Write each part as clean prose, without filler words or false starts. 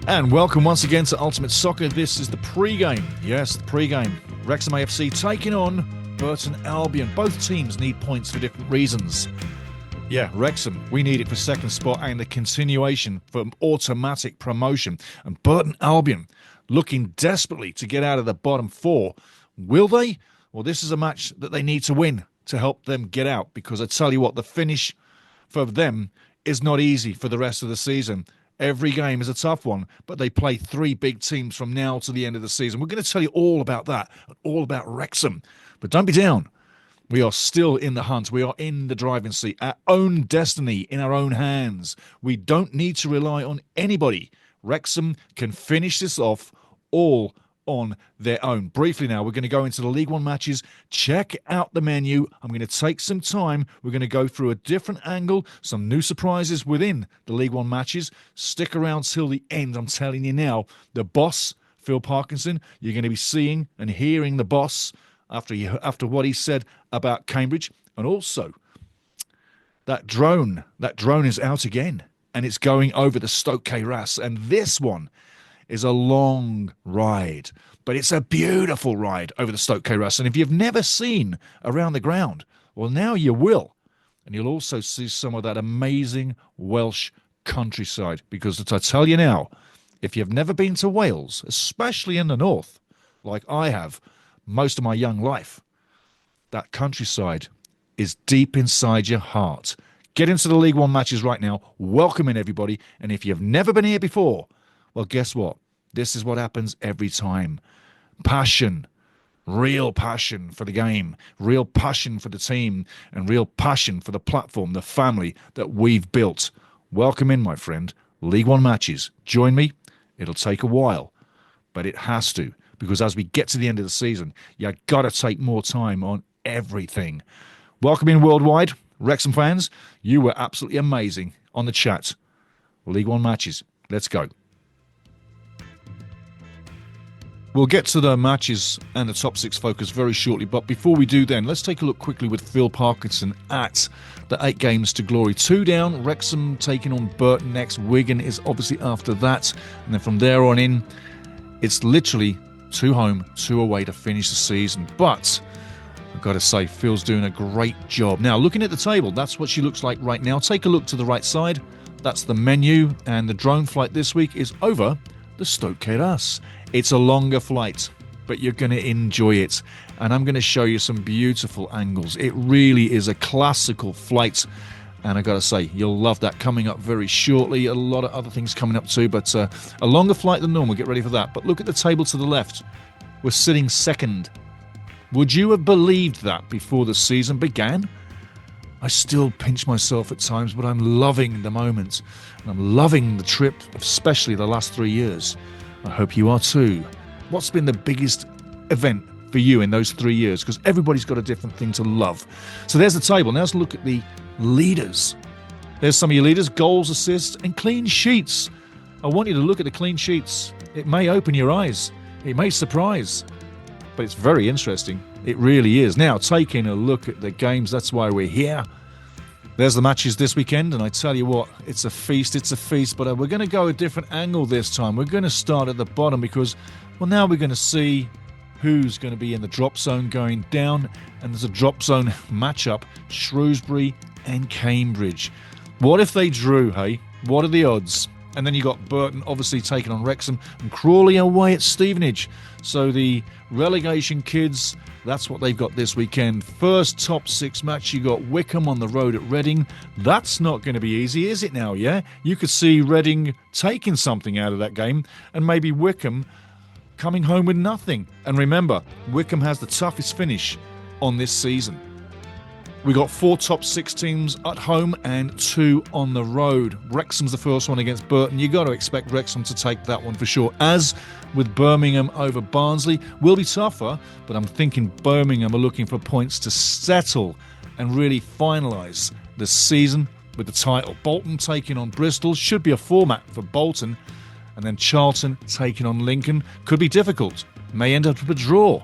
And welcome once again to Ultimate Soccer. This is the pre-game. Yes, the pre-game. Wrexham AFC taking on Burton Albion. Both teams need points for different reasons. Yeah, Wrexham, we need it for second spot and the continuation for automatic promotion. And Burton Albion looking desperately to get out of the bottom four. Will they? Well, this is a match that they need to win to help them get out, because I tell you what, the finish for them is not easy for the rest of the season. Every game is a tough one, but they play three big teams from now to the end of the season. We're going to tell you all about that, all about Wrexham. But don't be down. We are still in the hunt. We are in the driving seat, our own destiny in our own hands. We don't need to rely on anybody. Wrexham can finish this off all on their own. Briefly now, we're going to go into the League One matches, check out the menu. I'm going to take some time. We're going to go through a different angle, some new surprises within the League One matches. Stick around till the end. I'm telling you now, the boss, Phil Parkinson, you're going to be seeing and hearing the boss after what he said about Cambridge. And also, that drone is out again, and it's going over the SToK RAS. And this one is a long ride, but it's a beautiful ride over the SToK RAS. And if you've never seen around the ground, well, now you will. And you'll also see some of that amazing Welsh countryside, because as I tell you now, if you've never been to Wales, especially in the north, like I have most of my young life, that countryside is deep inside your heart. Get into the League One matches right now. Welcome in, everybody. And if you've never been here before, well, guess what? This is what happens every time. Passion, real passion for the game, real passion for the team, and real passion for the platform, the family that we've built. Welcome in, my friend. League One matches. Join me. It'll take a while, but it has to, because as we get to the end of the season, you got to take more time on everything. Welcome in worldwide. Wrexham fans, you were absolutely amazing on the chat. League One matches. Let's go. We'll get to the matches and the top six focus very shortly, but before we do then, let's take a look quickly with Phil Parkinson at the 8 games to glory. 2 down, Wrexham taking on Burton next. Wigan is obviously after that, and then from there on in, it's literally 2 home, 2 away to finish the season. But I've got to say, Phil's doing a great job. Now, looking at the table, that's what she looks like right now. Take a look to the right side. That's the menu, and the drone flight this week is over the SToK RAS. It's a longer flight, but you're going to enjoy it. And I'm going to show you some beautiful angles. It really is a classical flight. And I got to say, you'll love that coming up very shortly. A lot of other things coming up too, but a longer flight than normal. Get ready for that. But look at the table to the left. We're sitting second. Would you have believed that before the season began? I still pinch myself at times, but I'm loving the moment. And I'm loving the trip, especially the last 3 years. I hope you are too. What's been the biggest event for you in those 3 years? Because everybody's got a different thing to love. So there's the table. Now let's look at the leaders. There's some of your leaders: goals, assists, and clean sheets. I want you to look at the clean sheets. It may open your eyes. It may surprise. But it's very interesting. It really is. Now, taking a look at the games, that's why we're here. There's the matches this weekend, and I tell you what, it's a feast, but we're going to go a different angle this time. We're going to start at the bottom because, well, now we're going to see who's going to be in the drop zone going down, and there's a drop zone matchup, Shrewsbury and Cambridge. What if they drew, hey? What are the odds? And then you got Burton obviously taking on Wrexham and Crawley away at Stevenage. So the relegation kids, that's what they've got this weekend. First top 6 match, you got Wycombe on the road at Reading. That's not going to be easy, is it now, yeah? You could see Reading taking something out of that game and maybe Wycombe coming home with nothing. And remember, Wycombe has the toughest finish on this season. We got 4 top 6 teams at home and 2 on the road. Wrexham's the first one against Burton. You got to expect Wrexham to take that one for sure. As with Birmingham over Barnsley, will be tougher, but I'm thinking Birmingham are looking for points to settle and really finalise the season with the title. Bolton taking on Bristol should be a format for Bolton, and then Charlton taking on Lincoln could be difficult. May end up with a draw,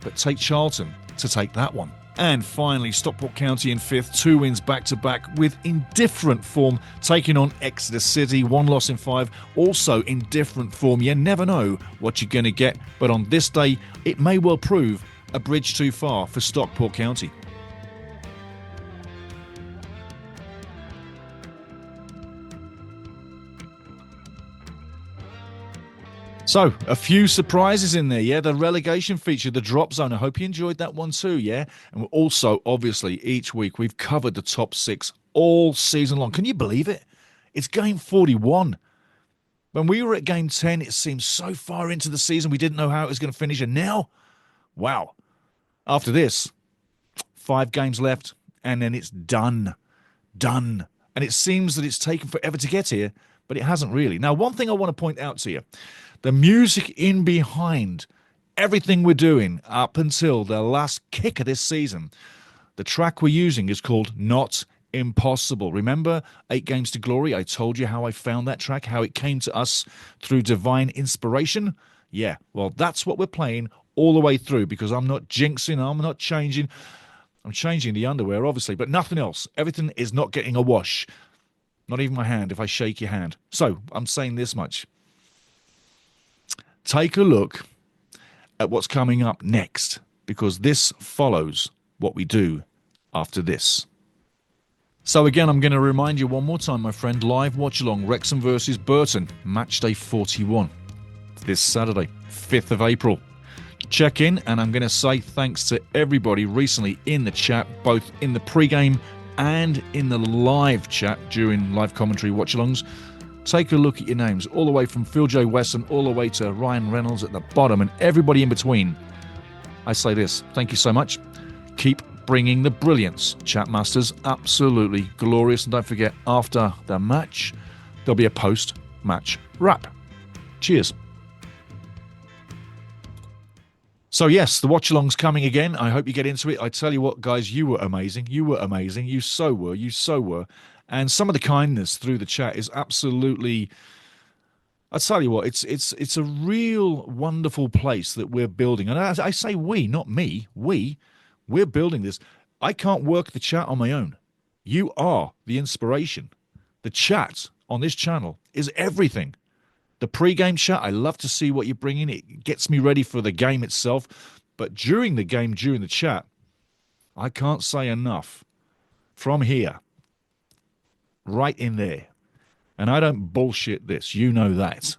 but take Charlton to take that one. And finally, Stockport County in 5th, 2 wins back-to-back with indifferent form, taking on Exeter City, 1 loss in 5, also in different form. You never know what you're going to get, but on this day, it may well prove a bridge too far for Stockport County. So, a few surprises in there, yeah? The relegation feature, the drop zone. I hope you enjoyed that one too, yeah? And also, obviously, each week we've covered the top 6 all season long. Can you believe it? It's game 41. When we were at game 10, it seemed so far into the season we didn't know how it was going to finish. And now, wow. After this, 5 games left, and then it's done. Done. And it seems that it's taken forever to get here, but it hasn't really. Now, one thing I want to point out to you. The music in behind everything we're doing up until the last kick of this season, the track we're using is called Not Impossible. Remember 8 Games to Glory? I told you how I found that track, how it came to us through divine inspiration. Yeah, well, that's what we're playing all the way through, because I'm not jinxing, I'm not changing. I'm changing the underwear, obviously, but nothing else. Everything is not getting a wash. Not even my hand if I shake your hand. So I'm saying this much. Take a look at what's coming up next, because this follows what we do after this. So again, I'm going to remind you one more time, my friend, live watch-along Wrexham versus Burton, match day 41, this Saturday, 5th of April. Check in, and I'm going to say thanks to everybody recently in the chat, both in the pre-game and in the live chat during live commentary watch-alongs. Take a look at your names, all the way from Phil J. Wesson, all the way to Ryan Reynolds at the bottom, and everybody in between. I say this, thank you so much. Keep bringing the brilliance, Chatmasters. Absolutely glorious. And don't forget, after the match, there'll be a post-match wrap. Cheers. So yes, the watch-along's coming again. I hope you get into it. I tell you what, guys, you were amazing. You were amazing. You so were. You so were. And some of the kindness through the chat is absolutely, I tell you what, it's a real wonderful place that we're building. And I say we, not me. We're building this. I can't work the chat on my own. You are the inspiration. The chat on this channel is everything. The pre-game chat, I love to see what you're bringing. It gets me ready for the game itself. But during the game, during the chat, I can't say enough. From here, right in there. And I don't bullshit this. You know that.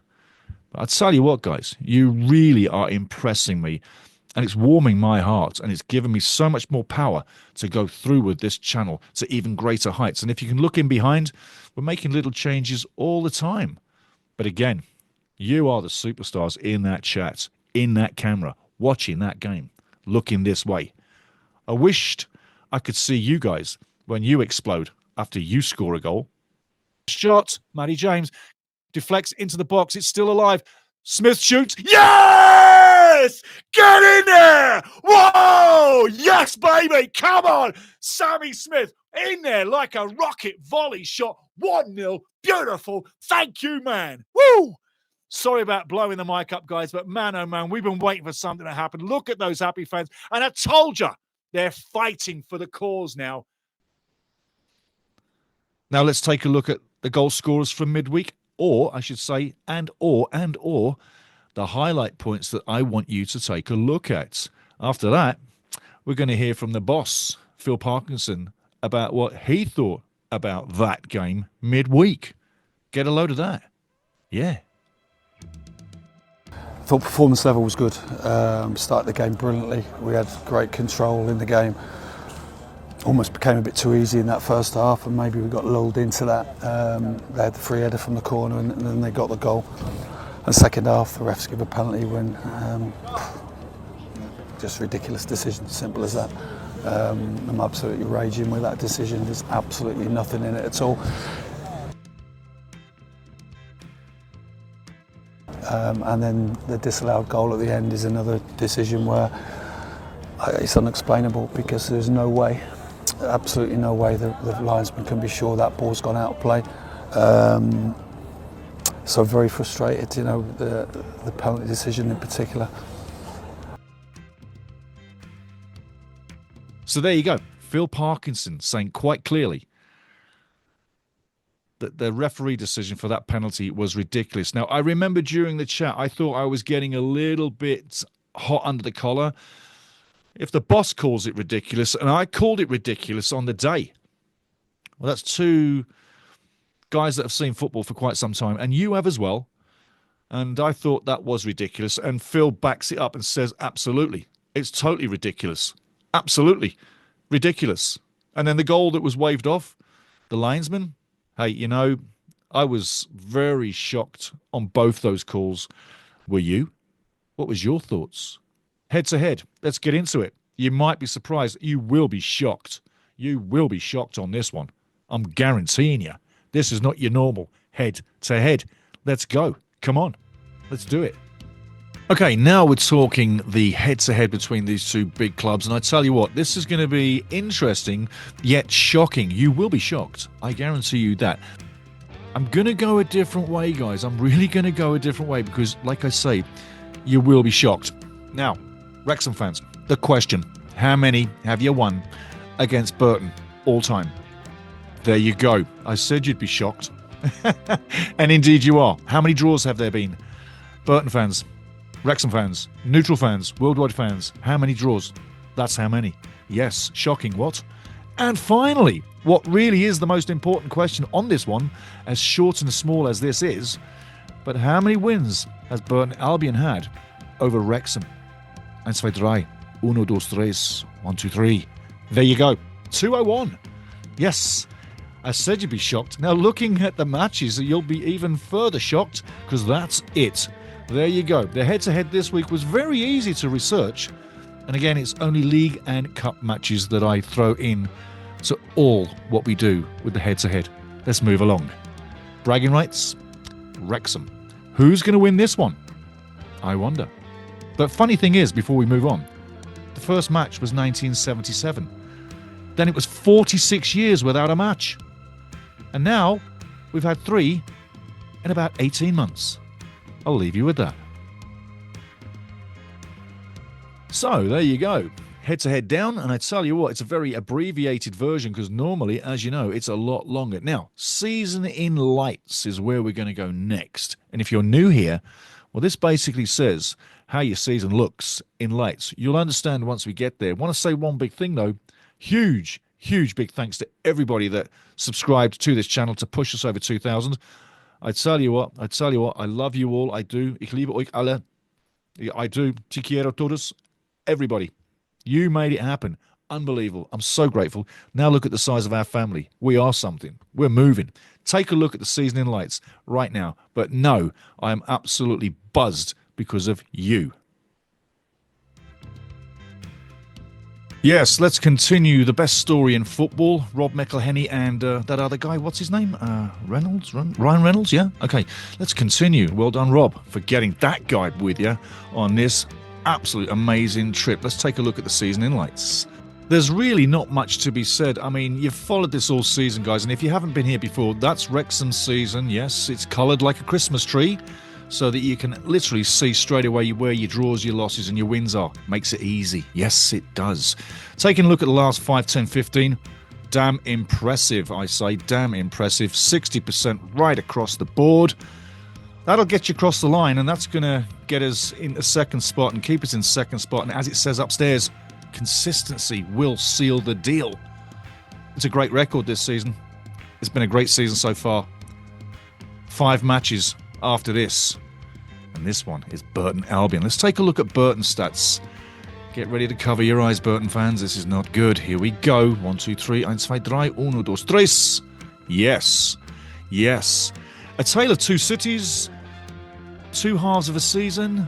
But I tell you what, guys, you really are impressing me. And it's warming my heart. And it's given me so much more power to go through with this channel to even greater heights. And if you can look in behind, we're making little changes all the time. But again, you are the superstars in that chat, in that camera, watching that game, looking this way. I wished I could see you guys when you explode after you score a goal. Shot, Matty James deflects into the box. It's still alive. Smith shoots. Yes! Get in there! Whoa! Yes, baby! Come on! Sammy Smith in there like a rocket volley shot. 1-0. Beautiful. Thank you, man. Woo! Sorry about blowing the mic up, guys, but man, oh man, we've been waiting for something to happen. Look at those happy fans. And I told you, they're fighting for the cause now. Now let's take a look at the goal scorers from midweek, or I should say, or the highlight points that I want you to take a look at. After that, we're going to hear from the boss, Phil Parkinson, about what he thought about that game midweek. Get a load of that. Yeah. I thought performance level was good. Started the game brilliantly. We had great control in the game. Almost became a bit too easy in that first half, and maybe we got lulled into that. They had the free header from the corner, and then they got the goal. And second half, the refs give a penalty when just ridiculous decision, simple as that. I'm absolutely raging with that decision. There's absolutely nothing in it at all. And then the disallowed goal at the end is another decision where it's unexplainable, because there's no way, absolutely no way the linesman can be sure that ball's gone out of play. So very frustrated, you know, the penalty decision in particular. So there you go. Phil Parkinson saying quite clearly that the referee decision for that penalty was ridiculous. Now, I remember during the chat, I thought I was getting a little bit hot under the collar. If the boss calls it ridiculous, and I called it ridiculous on the day. Well, that's two guys that have seen football for quite some time, and you have as well. And I thought that was ridiculous. And Phil backs it up and says, absolutely. It's totally ridiculous. Absolutely ridiculous. And then the goal that was waved off, the linesman, hey, you know, I was very shocked on both those calls. Were you? What was your thoughts? Head to head. Let's get into it. You might be surprised. You will be shocked. You will be shocked on this one. I'm guaranteeing you. This is not your normal head to head. Let's go. Come on. Let's do it. Okay, now we're talking the head-to-head between these two big clubs, and I tell you what, this is going to be interesting, yet shocking. You will be shocked. I guarantee you that. I'm going to go a different way, guys. I'm really going to go a different way because, like I say, you will be shocked. Now, Wrexham fans, the question, how many have you won against Burton all time? There you go. I said you'd be shocked. And indeed you are. How many draws have there been? Burton fans, Wrexham fans, neutral fans, worldwide fans, how many draws? That's how many. Yes, shocking, what? And finally, what really is the most important question on this one, as short and small as this is, but how many wins has Burton Albion had over Wrexham? 1, 2, 3. 1, 2, 3. 1, 2, 3. There you go. 201. Yes. I said you'd be shocked. Now, looking at the matches, you'll be even further shocked because that's it. There you go. The head-to-head this week was very easy to research. And again, it's only league and cup matches that I throw in to all what we do with the head-to-head. Let's move along. Bragging rights, Wrexham. Who's going to win this one? I wonder. But funny thing is, before we move on, the first match was 1977. Then it was 46 years without a match. And now we've had 3 in about 18 months. I'll leave you with that. So there you go. Head to head down. And I tell you what, it's a very abbreviated version because normally, as you know, it's a lot longer. Now, season in lights is where we're going to go next. And if you're new here, well, this basically says how your season looks in lights. You'll understand once we get there. I want to say one big thing, though. Huge big thanks to everybody that subscribed to this channel to push us over 2,000. I tell you what, I love you all. I do. Ich liebe euch alle. I do. Te quiero todos. Everybody. You made it happen. Unbelievable. I'm so grateful. Now look at the size of our family. We are something. We're moving. Take a look at the season in lights right now. But no, I am absolutely buzzed because of you. Yes, let's continue the best story in football. Rob McElhenney and that other guy, what's his name? Ryan Reynolds, yeah? Okay, let's continue. Well done, Rob, for getting that guy with you on this absolute amazing trip. Let's take a look at the season in lights. There's really not much to be said. I mean, you've followed this all season, guys, and if you haven't been here before, that's Wrexham's season. Yes, it's coloured like a Christmas tree, so that you can literally see straight away where your draws, your losses and your wins are. Makes it easy. Yes, it does. Taking a look at the last 5, 10, 15. Damn impressive, I say. Damn impressive. 60% right across the board. That'll get you across the line, and that's going to get us in the second spot and keep us in second spot. And as it says upstairs, consistency will seal the deal. It's a great record this season. It's been a great season so far. 5 matches after this. And this one is Burton Albion. Let's take a look at Burton stats. Get ready to cover your eyes, Burton fans. This is not good. Here we go. 1, 2, 3. 1, 2, 3. 1, 2, 3. Yes. Yes. A tale of 2 cities. 2 halves of a season.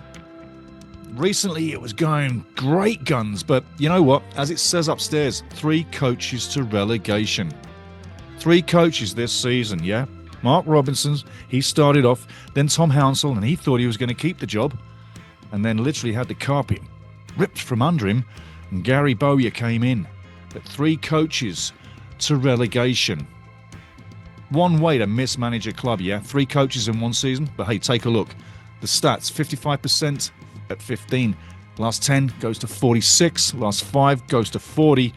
Recently it was going great guns, but you know what? As it says upstairs, 3 coaches to relegation. 3 coaches this season, yeah? Mark Robinson's, he started off, then Tom Hounsell, and he thought he was going to keep the job, and then literally had the carpet ripped from under him, and Gary Bowyer came in. But 3 coaches to relegation. One way to mismanage a club, yeah? 3 coaches in one season, but hey, take a look. The stats, 55% at 15, Last 10 goes to 46. Last 5 goes to 40.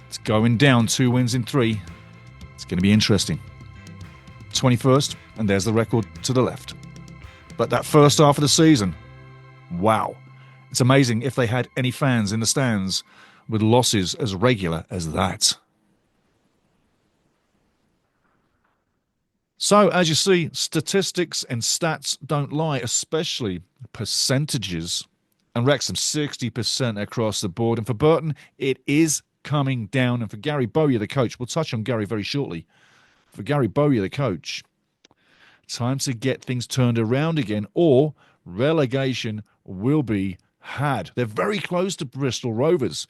It's going down 2 wins in 3. It's going to be interesting. 21st, and there's the record to the left. But that first half of the season, wow. It's amazing if they had any fans in the stands with losses as regular as that. So, as you see, statistics and stats don't lie, especially percentages. And Wrexham, 60% across the board. And for Burton, it is coming down. And for Gary Bowyer, the coach, we'll touch on Gary very shortly. For Gary Bowyer, the coach, time to get things turned around again, or relegation will be had. They're very close to Bristol Rovers.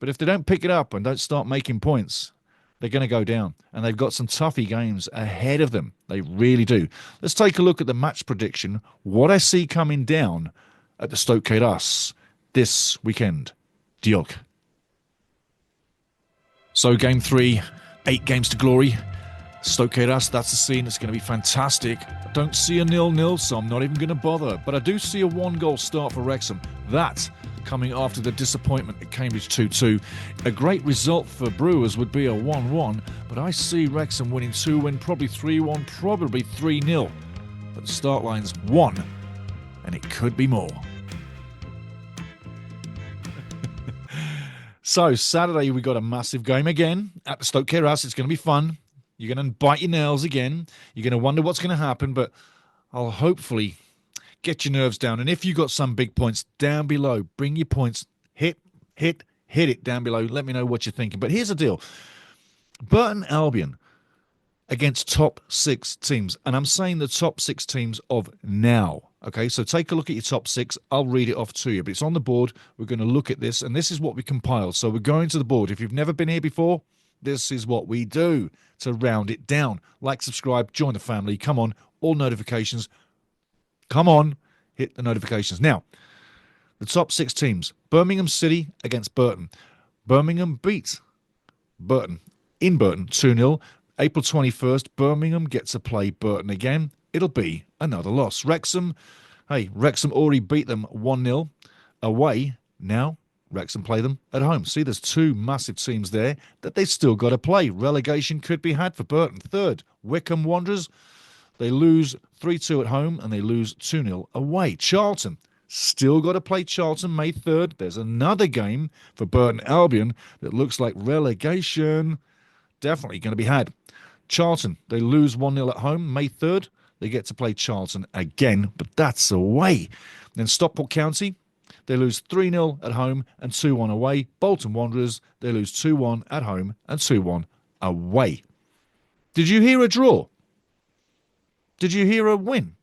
But if they don't pick it up and don't start making points, they're going to go down. And they've got some toughy games ahead of them. They really do. Let's take a look at the match prediction. What I see coming down at the SToK this weekend. Diolch. So game 3, 8 games to glory. SToK, that's the scene. It's going to be fantastic. I don't see a 0-0, so I'm not even going to bother. But I do see a 1-goal start for Wrexham. That coming after the disappointment at Cambridge 2-2. A great result for Brewers would be a 1-1, but I see Wrexham winning 2-1, probably 3-1, probably 3-0. But the start line's 1, and it could be more. So, Saturday we got a massive game again at the SToK House. It's going to be fun. You're going to bite your nails again. You're going to wonder what's going to happen, but I'll hopefully get your nerves down. And if you got some big points down below, bring your points. Hit it down below. Let me know what you're thinking. But here's the deal. Burton Albion against top 6 teams. And I'm saying the top 6 teams of now. Okay, so take a look at your top 6. I'll read it off to you. But it's on the board. We're going to look at this. And this is what we compiled. So we're going to the board. If you've never been here before, this is what we do to round it down. Like, subscribe, join the family. Come on, all notifications. Come on, hit the notifications. Now, the top 6 teams. Birmingham City against Burton. Birmingham beat Burton in Burton 2-0. April 21st, Birmingham gets to play Burton again. It'll be another loss. Wrexham already beat them 1-0 away. Now, Wrexham play them at home. See, there's 2 massive teams there that they still got to play. Relegation could be had for Burton. Third, Wycombe Wanderers. They lose 3-2 at home and they lose 2-0 away. Charlton, still got to play Charlton May 3rd. There's another game for Burton Albion that looks like relegation definitely going to be had. Charlton, they lose 1-0 at home May 3rd. They get to play Charlton again, but that's away. Then Stockport County, they lose 3-0 at home and 2-1 away. Bolton Wanderers, they lose 2-1 at home and 2-1 away. Did you hear a draw? Did you hear a win?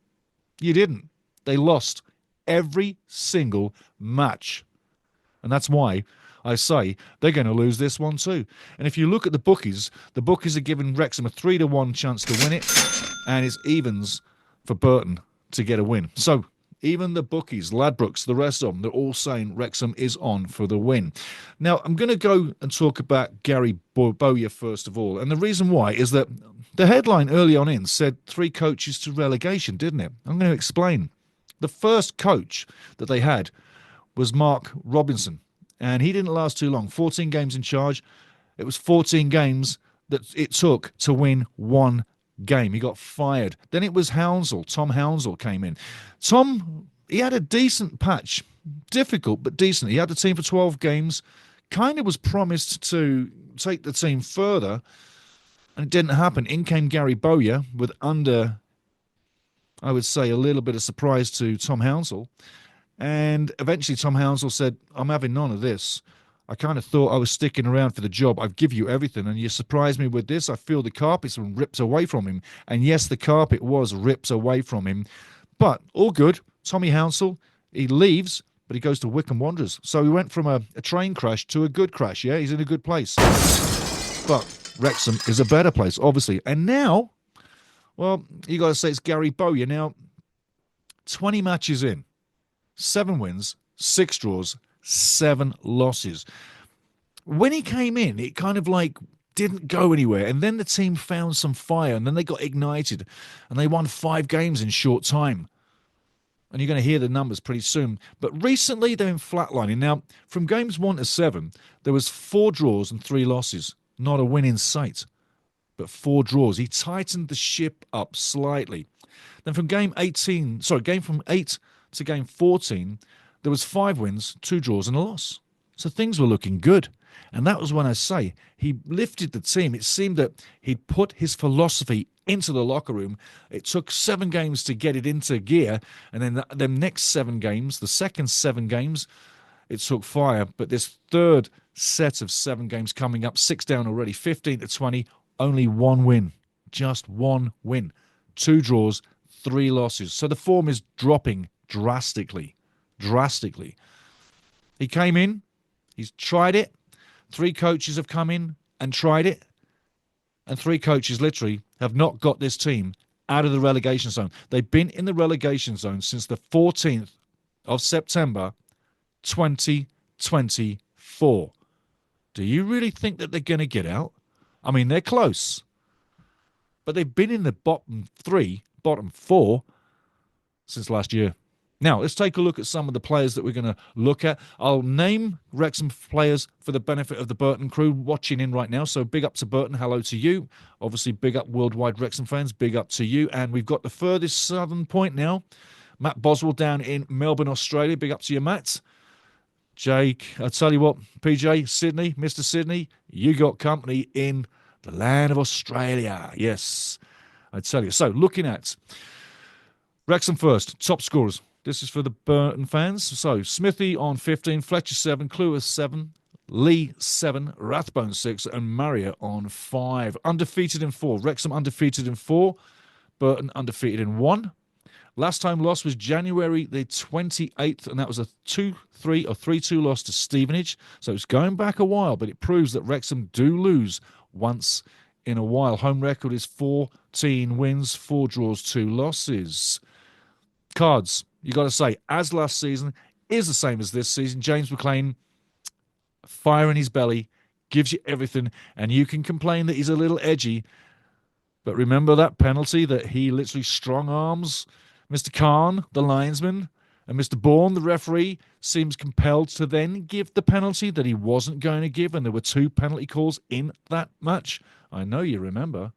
You didn't. They lost every single match. And that's why I say they're going to lose this one too. And if you look at the bookies are giving Wrexham a 3-1 chance to win it, and it's evens for Burton to get a win. So even the bookies, Ladbrokes, the rest of them, they're all saying Wrexham is on for the win. Now, I'm going to go and talk about Gary Bowyer first of all. And the reason why is that the headline early on in said 3 coaches to relegation, didn't it? I'm going to explain. The first coach that they had was Mark Robinson. And he didn't last too long. 14 games in charge. It was 14 games that it took to win 1 game. He got fired. Then it was Hounsell. Tom Hounsell came in. Tom, he had a decent patch. Difficult, but decent. He had the team for 12 games. Kind of was promised to take the team further. And it didn't happen. In came Gary Bowyer with under, I would say, a little bit of surprise to Tom Hounsell. And eventually Tom Hounsell said, I'm having none of this. I kind of thought I was sticking around for the job. I've give you everything, and you surprised me with this. I feel the carpet's been ripped away from him. And yes, the carpet was ripped away from him. But all good. Tommy Hounsell, he leaves, but he goes to Wycombe Wanderers. So he went from a train crash to a good crash. Yeah, he's in a good place. But Wrexham is a better place, obviously. And now, well, you got to say it's Gary Bowyer. Now, 20 matches in. 7 wins, 6 draws, 7 losses. When he came in, it kind of like didn't go anywhere. And then the team found some fire and then they got ignited and they won 5 games in short time. and you're going to hear the numbers pretty soon. But recently, they've been flatlining. Now, from games 1 to 7, there was 4 draws and 3 losses. Not a win in sight, but 4 draws. He tightened the ship up slightly. Then from game from 8 to game 14, there was 5 wins, 2 draws and a loss. So things were looking good. And that was when I say he lifted the team. It seemed that he'd put his philosophy into the locker room. It took 7 games to get it into gear. And then the next 7 games, the second 7 games, it took fire. But this third set of 7 games coming up, 6 down already, 15 to 20, only 1 win. Just 1 win. 2 draws, 3 losses. So the form is dropping drastically. Drastically. He came in. He's tried it. 3 coaches have come in and tried it. And 3 coaches literally have not got this team out of the relegation zone. They've been in the relegation zone since the 14th of September 2024. Do you really think that they're going to get out? I mean, they're close. But they've been in the bottom 4 since last year. Now, let's take a look at some of the players that we're going to look at. I'll name Wrexham players for the benefit of the Burton crew watching in right now. So big up to Burton. Hello to you. Obviously, big up worldwide Wrexham fans. Big up to you. And we've got the furthest southern point now. Matt Boswell down in Melbourne, Australia. Big up to you, Matt. Jake, I tell you what, PJ, Sydney, Mr. Sydney, you got company in the land of Australia. Yes, I tell you. So looking at Wrexham first, top scorers. This is for the Burton fans. So Smithy on 15, Fletcher 7, Cluer 7, Lee 7, Rathbone 6, and Marriott on 5. Undefeated in 4. Wrexham undefeated in 4. Burton undefeated in 1. Last time loss was January the 28th, and that was a 2-3 or 3-2 loss to Stevenage. So it's going back a while, but it proves that Wrexham do lose once in a while. Home record is 14 wins, 4 draws, 2 losses. Cards, you got to say, as last season, is the same as this season. James McLean, fire in his belly, gives you everything, and you can complain that he's a little edgy, but remember that penalty that he literally strong arms Mr. Khan, the linesman, and Mr. Bourne, the referee, seems compelled to then give the penalty that he wasn't going to give, and there were 2 penalty calls in that match. I know you remember.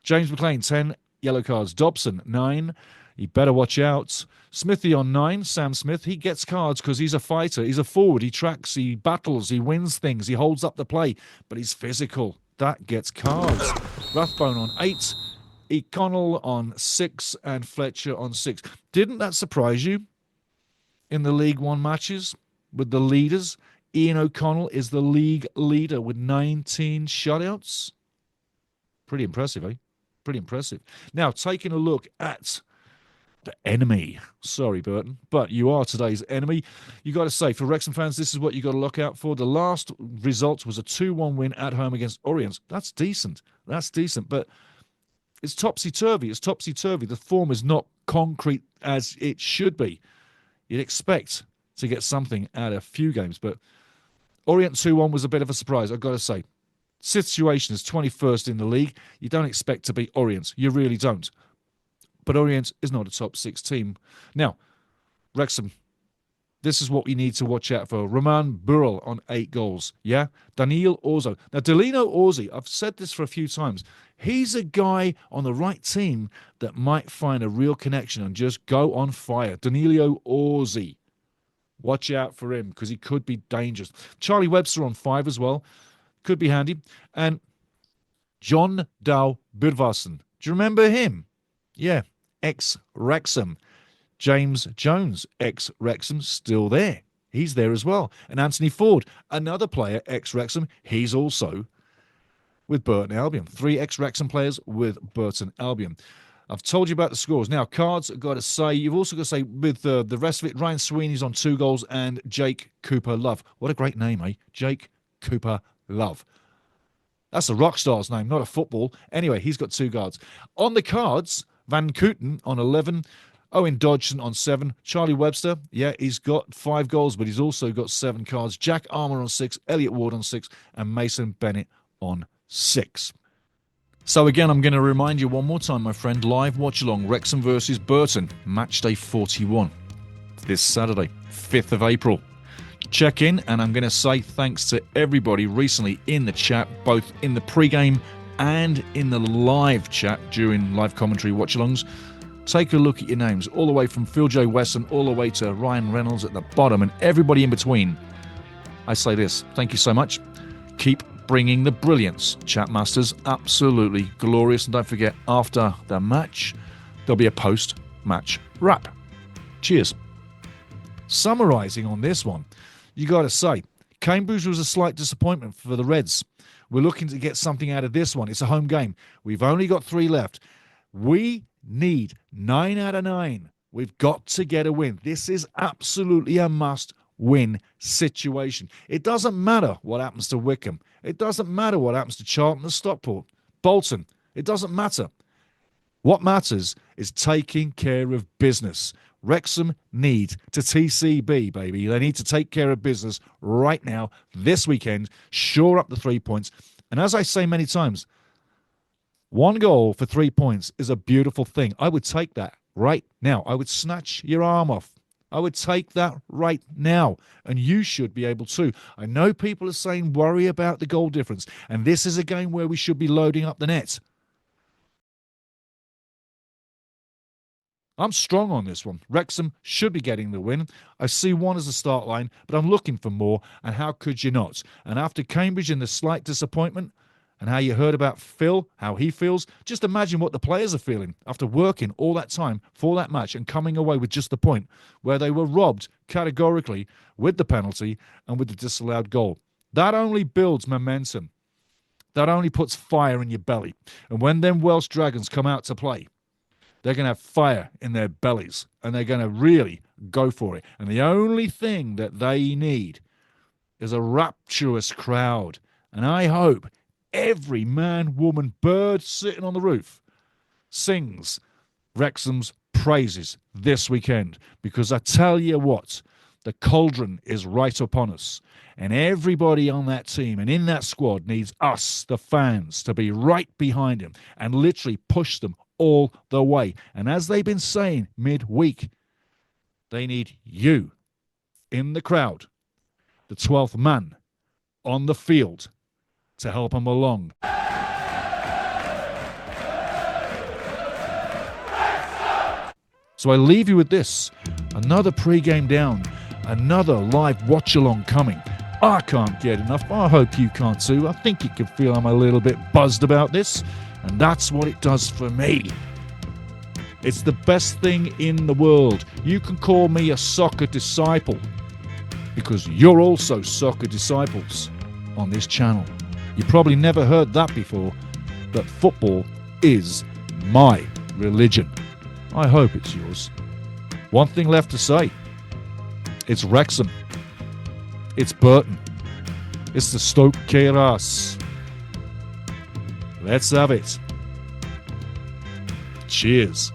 James McLean, 10 yellow cards. Dobson, 9. He better watch out. Smithy on 9, Sam Smith. He gets cards because he's a fighter. He's a forward. He tracks, he battles, he wins things, he holds up the play, but he's physical. That gets cards. Rathbone on 8. Connell on 6 and Fletcher on 6. Didn't that surprise you in the League One matches with the leaders? Ian O'Connell is the league leader with 19 shutouts. Pretty impressive, eh? Pretty impressive. Now, taking a look at the enemy. Sorry, Burton, but you are today's enemy. You got to say, for Wrexham fans, this is what you got to look out for. The last result was a 2-1 win at home against Orient. That's decent. That's decent, but it's topsy-turvy. It's topsy-turvy. The form is not concrete as it should be. You'd expect to get something out of a few games, but Orient 2-1 was a bit of a surprise, I've got to say. Situation is 21st in the league. You don't expect to beat Orient. You really don't. But Orient is not a top 6 team. Now, Wrexham, this is what we need to watch out for. Roman Burrell on 8 goals. Yeah? Daniil Orzo. Now, Delino Orzi, I've said this for a few times. He's a guy on the right team that might find a real connection and just go on fire. Danilo Orzi. Watch out for him because he could be dangerous. Charlie Webster on 5 as well. Could be handy. And John Dow Budvarsson. Do you remember him? Yeah. Ex-Wrexham. James Jones, ex-Wrexham, still there. He's there as well. And Anthony Ford, another player, ex-Wrexham. He's also with Burton Albion. 3 ex-Wrexham players with Burton Albion. I've told you about the scores. Now, cards, I've got to say, you've also got to say with the rest of it, Ryan Sweeney's on 2 goals and Jake Cooper Love. What a great name, eh? Jake Cooper Love. That's a rock star's name, not a football. Anyway, he's got 2 cards. On the cards, Van Kooten on 11, Owen Dodgson on 7, Charlie Webster, yeah, he's got 5 goals, but he's also got 7 cards. Jack Armour on 6, Elliot Ward on 6, and Mason Bennett on 6. So again, I'm going to remind you one more time, my friend, live watch along Wrexham versus Burton, match day 41, this Saturday, 5th of April. Check in, and I'm going to say thanks to everybody recently in the chat, both in the pre-game and in the live chat during live commentary watch-alongs. Take a look at your names, all the way from Phil J. Wesson, all the way to Ryan Reynolds at the bottom, and everybody in between. I say this, thank you so much. Keep bringing the brilliance, chat masters. Absolutely glorious. And don't forget, after the match, there'll be a post-match wrap. Cheers. Summarising on this one, you got to say, Cambridge was a slight disappointment for the Reds. We're looking to get something out of this one. It's a home game. We've only got 3 left. We need 9 out of 9. We've got to get a win. This is absolutely a must-win situation. It doesn't matter what happens to Wycombe. It doesn't matter what happens to Charlton and Stockport, Bolton. It doesn't matter. What matters is taking care of business. Wrexham need to TCB, baby. They need to take care of business right now, this weekend, shore up the 3 points. And as I say many times, 1 goal for 3 points is a beautiful thing. I would take that right now. I would snatch your arm off. I would take that right now, and you should be able to. I know people are saying worry about the goal difference, and this is a game where we should be loading up the net. I'm strong on this one. Wrexham should be getting the win. I see 1 as a start line, but I'm looking for more, and how could you not? And after Cambridge and the slight disappointment, and how you heard about Phil, how he feels, just imagine what the players are feeling after working all that time for that match and coming away with just the point, where they were robbed categorically with the penalty and with the disallowed goal. That only builds momentum. That only puts fire in your belly. And when them Welsh Dragons come out to play, they're going to have fire in their bellies, and they're going to really go for it. And the only thing that they need is a rapturous crowd. And I hope every man, woman, bird sitting on the roof sings Wrexham's praises this weekend, because I tell you what, the cauldron is right upon us, and everybody on that team and in that squad needs us, the fans, to be right behind him and literally push them all the way. And as they've been saying midweek, they need you in the crowd, the 12th man on the field, to help them along. So I leave you with this. Another pre-game down. Another live watch-along coming. I can't get enough. I hope you can't too. I think you can feel I'm a little bit buzzed about this. And that's what it does for me. It's the best thing in the world. You can call me a soccer disciple, because you're also soccer disciples on this channel. You probably never heard that before, but football is my religion. I hope it's yours. One thing left to say. It's Wrexham. It's Burton. It's the SToK Keras. Let's have it. Cheers.